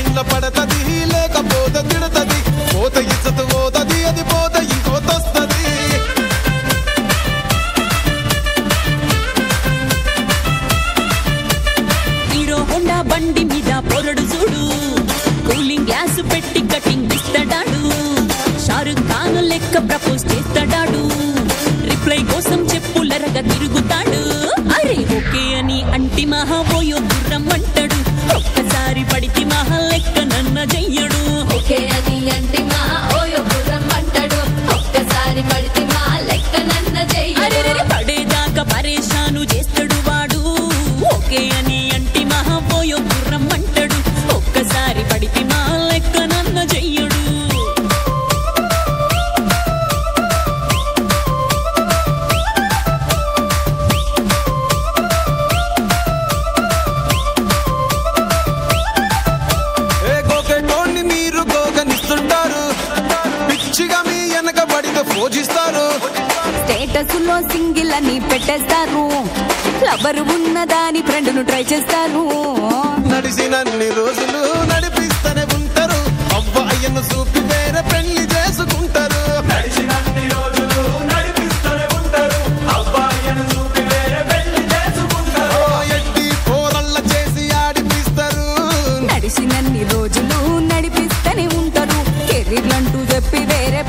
ఇంట్లో పడతది లేకపోతే తిడతది పోత ఇచ్చత పోతది అది పోత ఇంకోతొస్తది హీరో హోండా బండి మీద పొరడు చూడు కూలింగ్ గ్లాస్ పెట్టి కటింగ్ ఇస్తాడాడు షారుఖ్ ఖాన్ లెక్క ప్రపోజ్ చేస్తాడాడు రిప్లై కోసం చెప్పులరగా తిరుగుతాడు అరే ఓకే అని అంటి మహా పోయో గుర్రం అంటాడు ఒక్కసారి పడితే మహా లెక్క నన్న చెయ్యడు ఓకే అని అంటే మా ఓయో గుర్రం అంటాడు ఒక్కసారి పడితే మా లెక్క నన్న చెయ్యడు పడేదాకా పరేషాను చేస్తాడు వాడు ఓకే అని అంటి మహా పోయో గుర్రం అంటాడు ఒక్కసారి పడితే మా లెక్క నన్న చెయ్యడు స్టేటస్ లో సింగిల్ అని పెట్టేస్తారు లవర్ ఉన్నదాని ఫ్రెండ్ ను ట్రై చేస్తారు నడిసినన్ని రోజులు నడిపిస్తూనే ఉంటారు అవ్వయ్యను చూపి వేరే పెళ్లి చేసుకుంటారు నడిసినన్ని రోజులు నడిపిస్తూనే ఉంటారు అవ్వయ్యను చూపి వేరే పెళ్లి చేసుకుంటారు ఎట్టి పోరల్ల చేసి ఆడిపిస్తారు నడిసినన్ని రోజులు నడిపిస్తూనే ఉంటారు కెరీర్లంటూ చెప్పి వేరే